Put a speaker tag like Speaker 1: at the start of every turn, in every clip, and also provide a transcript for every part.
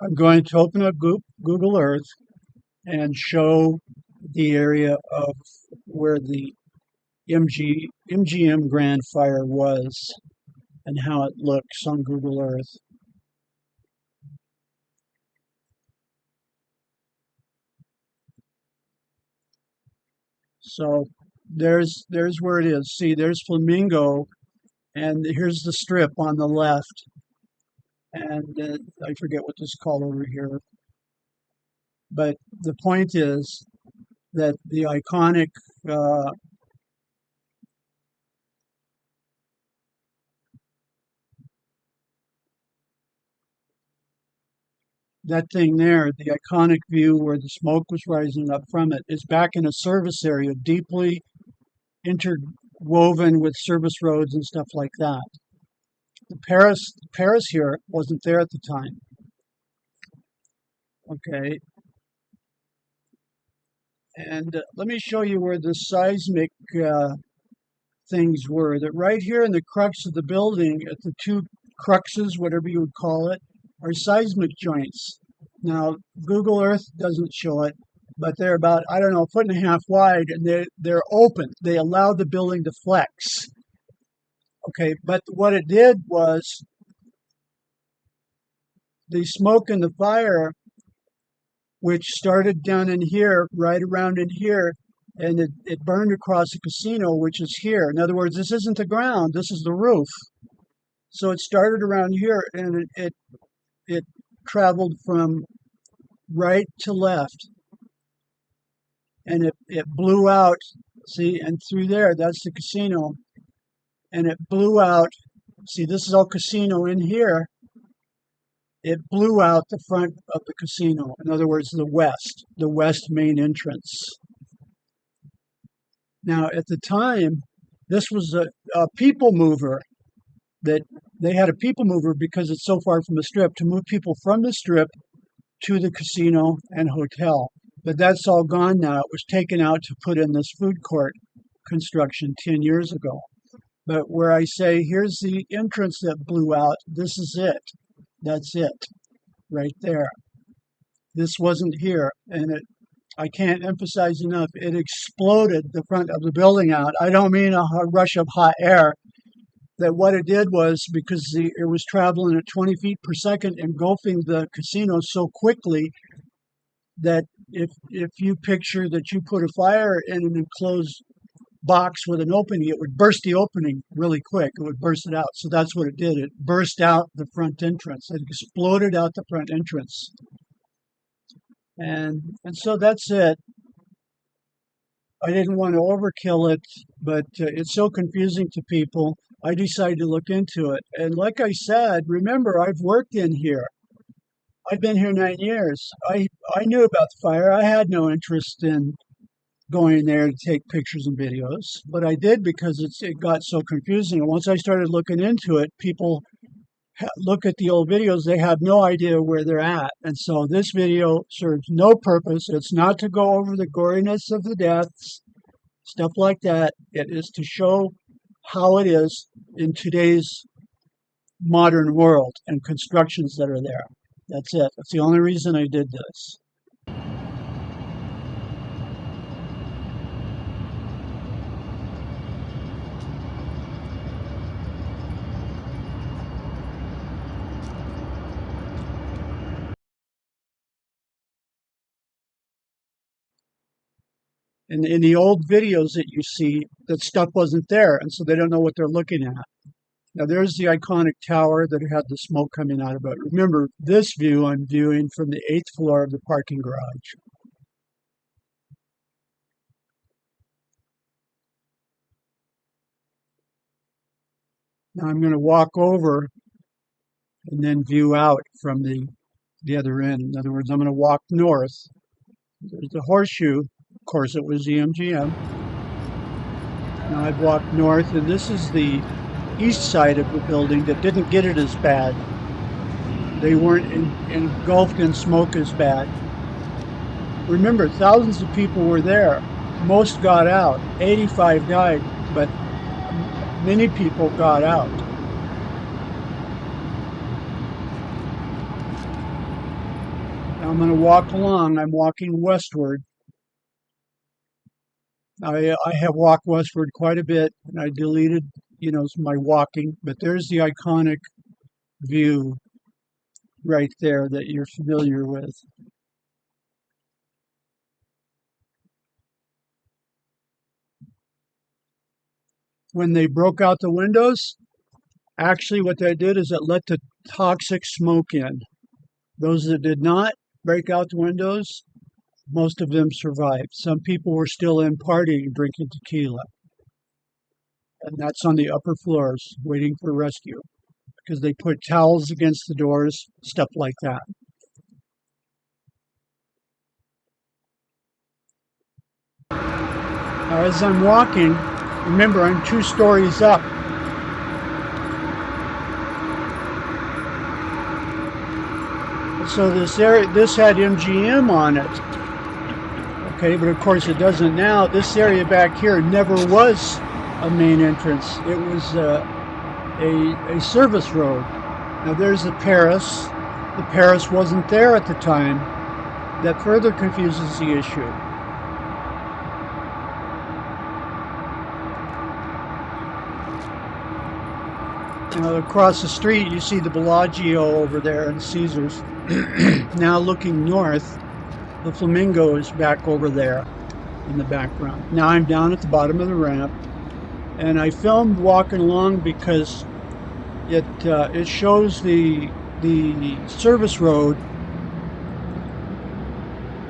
Speaker 1: I'm going to open up Google Earth and show the area of where the MGM Grand Fire was and how it looks on Google Earth. So there's where it is. See, there's Flamingo, and here's the strip on the left. And I forget what this is called over here. But the point is that the iconic that thing there, the iconic view where the smoke was rising up from it, is back in a service area, deeply interwoven with service roads and stuff like that. The Paris here wasn't there at the time. Okay, and let me show you where the seismic things were. That right here in the crux of the building, at the two cruxes, whatever you would call it, are seismic joints. Now, Google Earth doesn't show it, but they're about, I don't know, a foot and a half wide, and they're open. They allow the building to flex. Okay, but what it did was the smoke and the fire, which started down in here, right around in here, and it burned across the casino, which is here. In other words, this isn't the ground, this is the roof. So it started around here, and it traveled from right to left, and it blew out, see, and through there, that's the casino, and it blew out, see, this is all casino in here, it blew out the front of the casino. In other words, the west main entrance. Now, at the time, this was a people mover, that they had a people mover because it's so far from the strip, to move people from the strip to the casino and hotel. But that's all gone now. It was taken out to put in this food court construction 10 years ago. But where I say, here's the entrance that blew out, this is it. That's it, right there. This wasn't here, and I can't emphasize enough, it exploded the front of the building out. I don't mean a rush of hot air. That what it did was, because it was traveling at 20 feet per second, engulfing the casino so quickly that if you picture that you put a fire in an enclosed box with an opening, it would burst the opening really quick. It would burst it out. So that's what it did. It burst out the front entrance. It exploded out the front entrance. And so that's it. I didn't want to overkill it, but it's so confusing to people. I decided to look into it. And like I said, remember, I've worked in here. I've been here 9 years. I knew about the fire. I had no interest in going there to take pictures and videos, but I did because it got so confusing. And once I started looking into it, people look at the old videos, they have no idea where they're at. And so this video serves no purpose. It's not to go over the goriness of the deaths, stuff like that. It is to show how it is in today's modern world and constructions that are there. That's it. That's the only reason I did this. And in the old videos that you see, that stuff wasn't there, and so they don't know what they're looking at. Now there's the iconic tower that had the smoke coming out of it. Remember, this view I'm viewing from the 8th floor of the parking garage. Now I'm going to walk over and then view out from the other end. In other words, I'm going to walk north. There's the Horseshoe. Of course, it was the MGM. Now I've walked north, and this is the east side of the building that didn't get it as bad. They weren't engulfed in smoke as bad. Remember, thousands of people were there. Most got out. 85 died, but many people got out. Now I'm going to walk along. I'm walking westward. I have walked westward quite a bit, and I deleted, my walking. But there's the iconic view right there that you're familiar with. When they broke out the windows, actually what they did is it let the toxic smoke in. Those that did not break out the windows, most of them survived. Some people were still in partying, drinking tequila. And that's on the upper floors, waiting for rescue. Because they put towels against the doors, stuff like that. Now, as I'm walking, remember I'm 2 stories up. So this had MGM on it. Okay, but of course it doesn't now. This area back here never was a main entrance. It was a service road. Now there's the Paris. The Paris wasn't there at the time. That further confuses the issue. Now across the street you see the Bellagio over there and Caesars. Now looking north, the Flamingo is back over there in the background. Now I'm down at the bottom of the ramp, and I filmed walking along because it shows the service road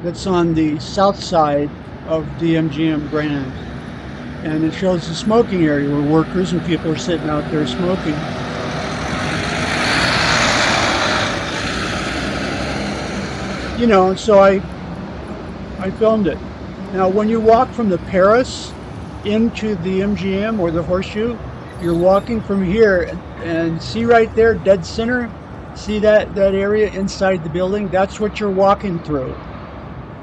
Speaker 1: that's on the south side of the MGM Grand, and it shows the smoking area where workers and people are sitting out there smoking. So I filmed it. Now, when you walk from the Paris into the MGM or the Horseshoe, you're walking from here and see right there, dead center, see that area inside the building? That's what you're walking through.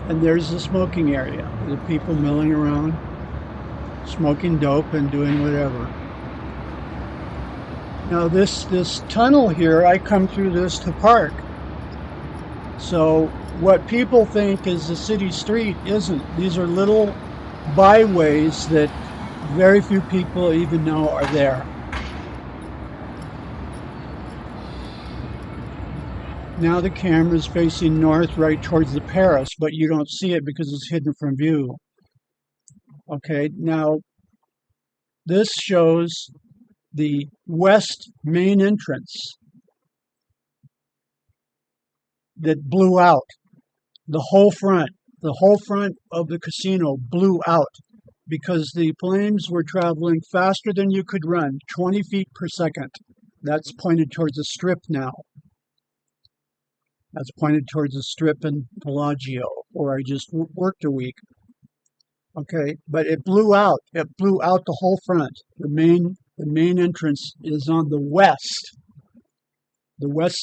Speaker 1: And there's the smoking area, the people milling around, smoking dope and doing whatever. Now this tunnel here, I come through this to park. So what people think is the city street isn't. These are little byways that very few people even know are there. Now the camera's facing north right towards the Paris, but you don't see it because it's hidden from view. Okay, now this shows the west main entrance that blew out. The whole front of the casino blew out because the flames were traveling faster than you could run, 20 feet per second. That's pointed towards the strip now. That's pointed towards the strip in Bellagio, where I just worked a week. Okay, but it blew out. It blew out the whole front. The main entrance is on the west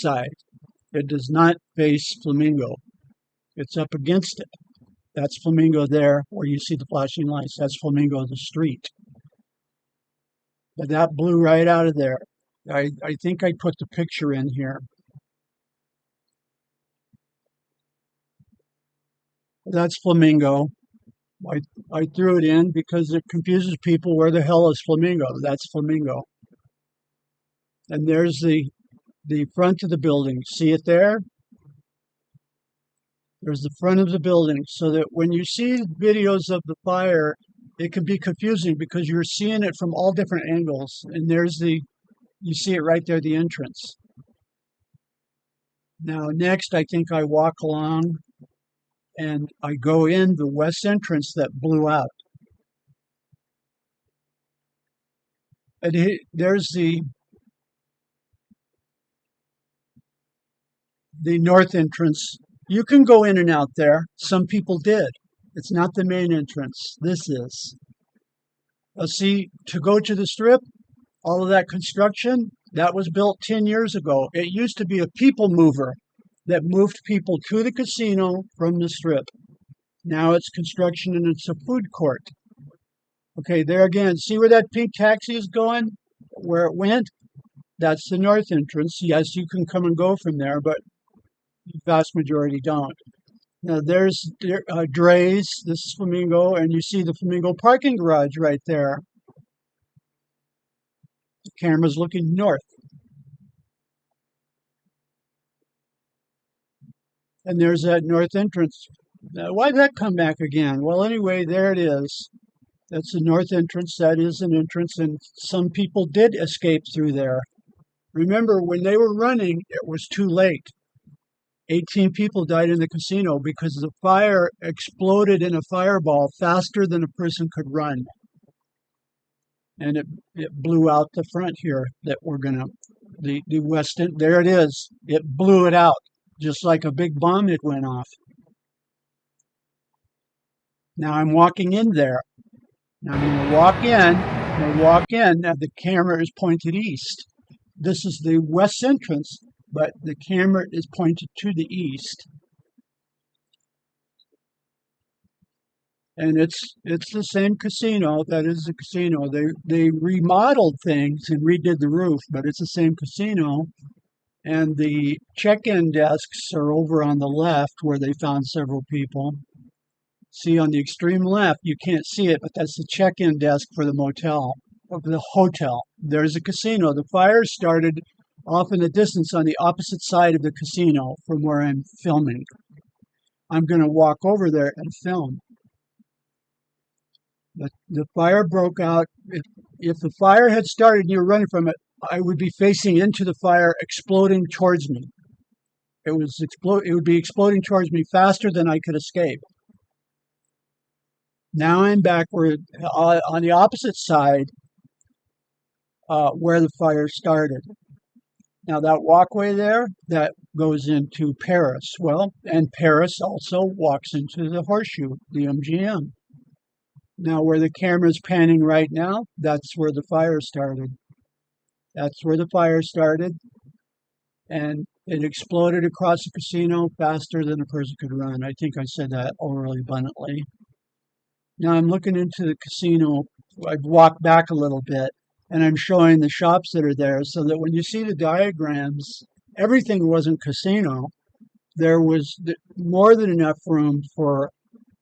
Speaker 1: side. It does not face Flamingo. It's up against it. That's Flamingo there, where you see the flashing lights. That's Flamingo, the street. But that blew right out of there. I think I put the picture in here. That's Flamingo. I threw it in because it confuses people. Where the hell is Flamingo? That's Flamingo. And there's the front of the building. See it there? There's the front of the building, so that when you see videos of the fire, it can be confusing because you're seeing it from all different angles. And you see it right there, the entrance. Now, next, I think I walk along and I go in the west entrance that blew out. And there's the north entrance. You can go in and out there. Some people did. It's not the main entrance. This is. See, to go to the strip, all of that construction, that was built 10 years ago. It used to be a people mover that moved people to the casino from the strip. Now it's construction and it's a food court. Okay, there again, see where that pink taxi is going? Where it went? That's the north entrance. Yes, you can come and go from there, but The vast majority don't. Now there's Dre's. This is Flamingo, and you see the Flamingo parking garage right there. The camera's looking north, and there's that north entrance. Now, why did that come back again? Well, anyway, there it is. That's the north entrance. That is an entrance, and some people did escape through there. Remember, when they were running, it was too late. 18 people died in the casino because the fire exploded in a fireball faster than a person could run. And it blew out the front here that we're going to, the west end, there it is. It blew it out, just like a big bomb it went off. Now I'm walking in there. Now I'm going to walk in. I'm going to walk in. Now the camera is pointed east. This is the west entrance, but the camera is pointed to the east. And it's the same casino. That is the casino. They remodeled things and redid the roof, but it's the same casino. And the check-in desks are over on the left where they found several people. See on the extreme left, you can't see it, but that's the check-in desk for the motel, or the hotel. There's a casino. The fire started off in the distance on the opposite side of the casino from where I'm filming. I'm going to walk over there and film. The fire broke out. If the fire had started and you were running from it, I would be facing into the fire, exploding towards me. It would be exploding towards me faster than I could escape. Now I'm backward on the opposite side where the fire started. Now that walkway there, that goes into Paris. Well, and Paris also walks into the Horseshoe, the MGM. Now where the camera's panning right now, that's where the fire started. That's where the fire started. And it exploded across the casino faster than a person could run. I think I said that overly abundantly. Now I'm looking into the casino. I've walked back a little bit, and I'm showing the shops that are there so that when you see the diagrams, everything wasn't casino. There was more than enough room for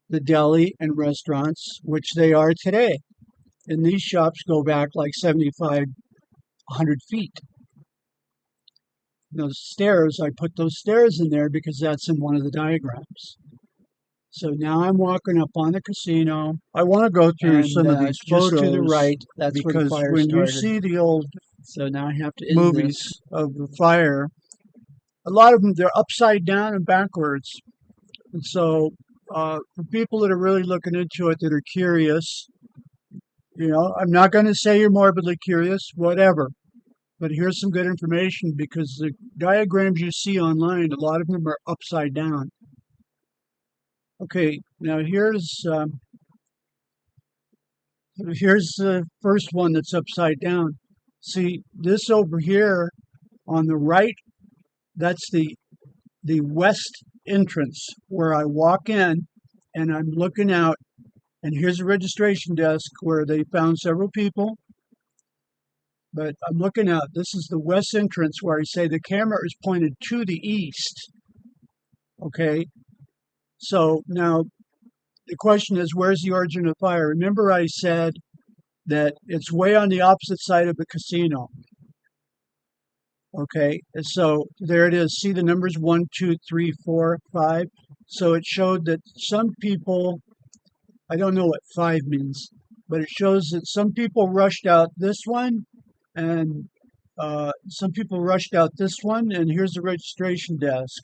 Speaker 1: the deli and restaurants, which they are today. And these shops go back like 7,500 feet. Those stairs, I put those stairs in there because that's in one of the diagrams. So now I'm walking up on the casino. I want to go through some of these photos just to the right. That's because where the fire started. You see the old so now I have to movies of the fire, a lot of them they're upside down and backwards. And so for people that are really looking into it, that are curious, I'm not going to say you're morbidly curious, whatever. But here's some good information because the diagrams you see online, a lot of them are upside down. Okay, now here's the first one that's upside down. See, this over here on the right, that's the west entrance where I walk in and I'm looking out, and here's a registration desk where they found several people. But I'm looking out. This is the west entrance where I say the camera is pointed to the east. Okay, so now the question is, where's the origin of the fire? Remember I said that it's way on the opposite side of the casino. Okay, so there it is. See the numbers 1, 2, 3, 4, 5. So it showed that some people, I don't know what 5 means, but it shows that some people rushed out this one, and some people rushed out this one, and here's the registration desk.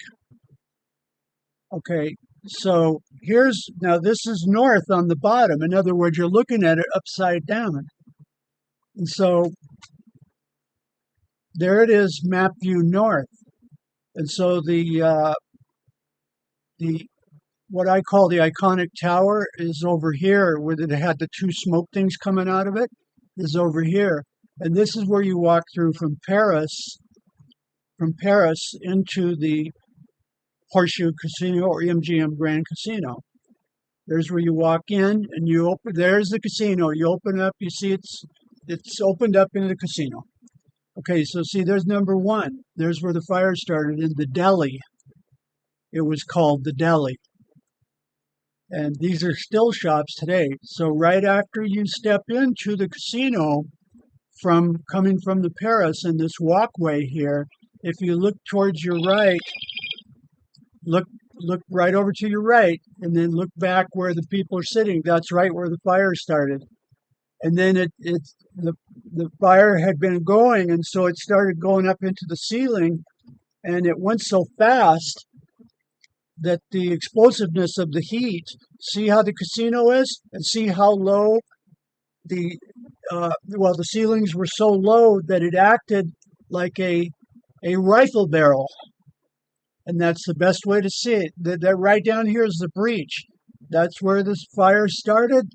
Speaker 1: Okay, so now this is north on the bottom. In other words, you're looking at it upside down. And so there it is, map view north. And so the what I call the iconic tower is over here, where it had the 2 smoke things coming out of it, is over here. And this is where you walk through from Paris into the Horseshoe Casino or MGM Grand Casino. There's where you walk in and there's the casino. You open up, you see it's opened up into the casino. Okay, so see, there's number 1. There's where the fire started in the deli. it was called the deli. And these are still shops today. So right after you step into the casino, from coming from the Paris in this walkway here, if you look towards your right, look look right over to your right, and then look back where the people are sitting. That's right where the fire started. And then the fire had been going, and so it started going up into the ceiling, and it went so fast that the explosiveness of the heat. See how the casino is, and see how low the the ceilings were so low that it acted like a rifle barrel, and that's the best way to see it. That right down here is the breach. That's where this fire started.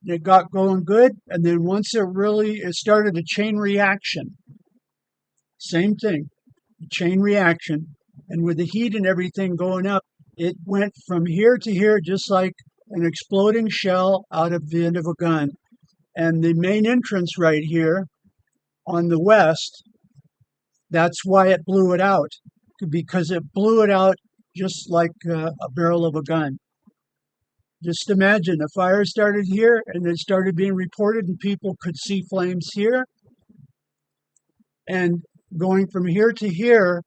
Speaker 1: It got going good, and then once it started a chain reaction. Same thing, chain reaction, and with the heat and everything going up, it went from here to here just like an exploding shell out of the end of a gun. And the main entrance right here on the west, that's why it blew it out, because it blew it out just like a barrel of a gun. Just imagine a fire started here and it started being reported, and people could see flames here. And going from here to here,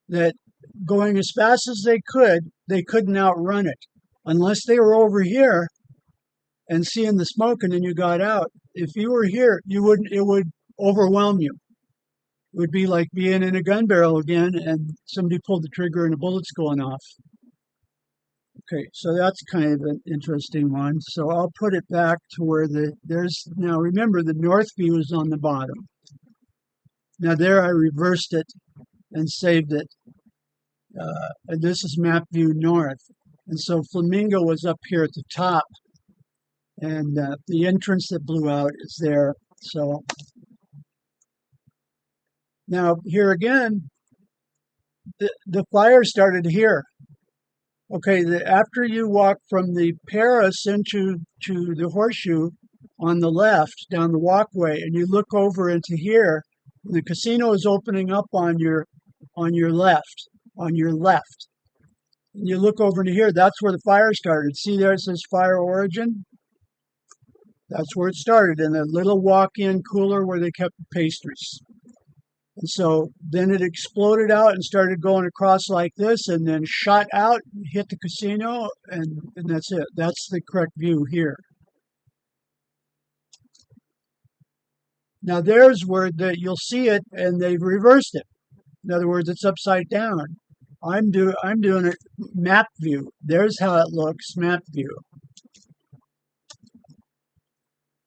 Speaker 1: that going as fast as they couldn't outrun it. Unless they were over here and seeing the smoke and then you got out. If you were here, it would overwhelm you. It would be like being in a gun barrel again and somebody pulled the trigger and the bullet's going off. Okay, so that's kind of an interesting one. So I'll put it back to where now remember the north view is on the bottom. Now there I reversed it and saved it. And this is map view north. And so Flamingo was up here at the top, and the entrance that blew out is there. So now here again, the fire started here. Okay, after you walk from the Paris into the Horseshoe on the left down the walkway, and you look over into here, the casino is opening up on your left. On your left. And you look over into here, that's where the fire started. See there it says fire origin? That's where it started, in a little walk-in cooler where they kept the pastries. And so then it exploded out and started going across like this, and then shot out, hit the casino, and that's it. That's the correct view here. Now there's where you'll see it, and they've reversed it. In other words, it's upside down. I'm doing it map view. There's how it looks, map view.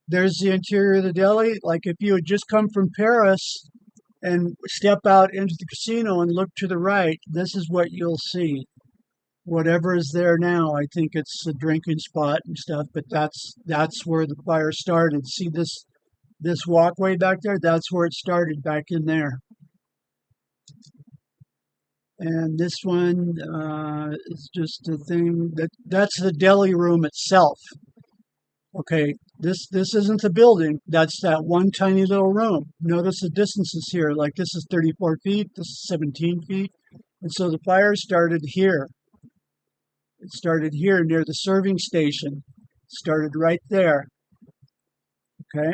Speaker 1: There's the interior of the deli. Like if you had just come from Paris and step out into the casino and look to the right, this is what you'll see. Whatever is there now, I think it's a drinking spot and stuff, but that's where the fire started. See this walkway back there? That's where it started, back in there. And this one is just a thing that's the deli room itself. Okay, this isn't the building. That's that one tiny little room. Notice the distances here. Like this is 34 feet, this is 17 feet. And so the fire started here. It started here near the serving station. It started right there. Okay.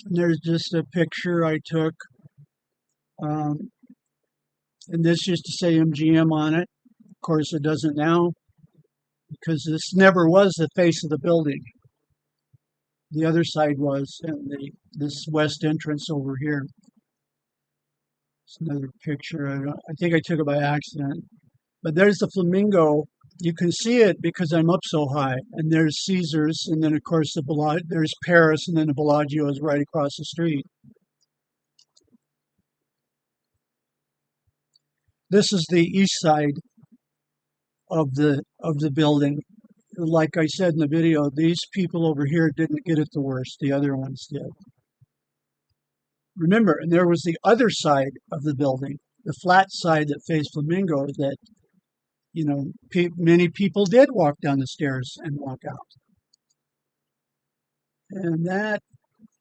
Speaker 1: And there's just a picture I took. And this used to say MGM on it. Of course, it doesn't now, because this never was the face of the building. The other side was, and this west entrance over here. It's another picture. I think I took it by accident. But there's the Flamingo. You can see it because I'm up so high. And there's Caesars, and then of course there's Paris, and then the Bellagio is right across the street. This is the east side of the building. Like I said in the video, these people over here didn't get it the worst. The other ones did. Remember, and there was the other side of the building, the flat side that faced Flamingo, that, many people did walk down the stairs and walk out. And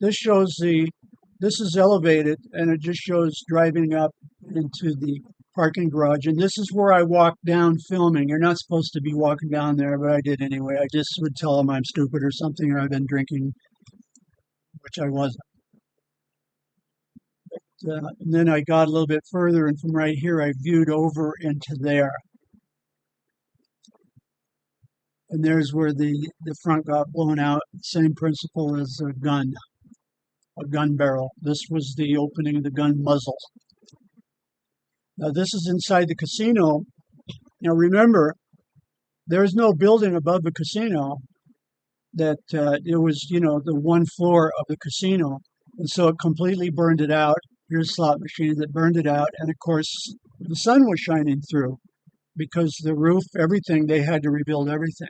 Speaker 1: this is elevated, and it just shows driving up into the parking garage. And this is where I walked down filming. You're not supposed to be walking down there, but I did anyway. I just would tell them I'm stupid or something, or I've been drinking, which I wasn't. And then I got a little bit further, and from right here, I viewed over into there. And there's where the front got blown out. Same principle as a gun barrel. This was the opening of the gun muzzle. Now, this is inside the casino. Now, remember, there's no building above the casino. That it was, the one floor of the casino. And so it completely burned it out. Here's a slot machine that burned it out. And of course, the sun was shining through because the roof, everything, they had to rebuild everything.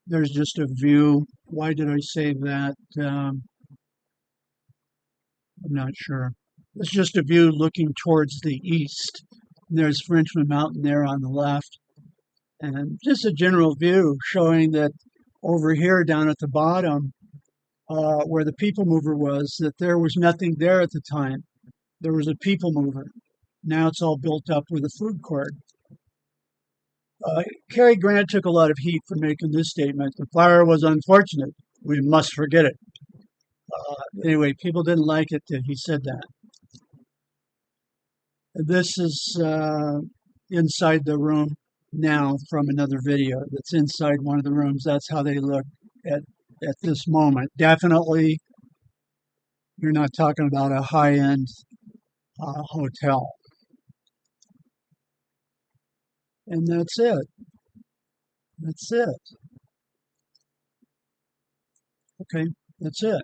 Speaker 1: There's just a view. Why did I save that? I'm not sure. It's just a view looking towards the east. And there's Frenchman Mountain there on the left. And just a general view showing that over here down at the bottom, where the people mover was, that there was nothing there at the time. There was a people mover. Now it's all built up with a food court. Cary Grant took a lot of heat for making this statement. The fire was unfortunate. We must forget it. Anyway, people didn't like it that he said that. This is inside the room now from another video that's inside one of the rooms. That's how they look at this moment. Definitely, you're not talking about a high-end hotel. And that's it. That's it. Okay, that's it.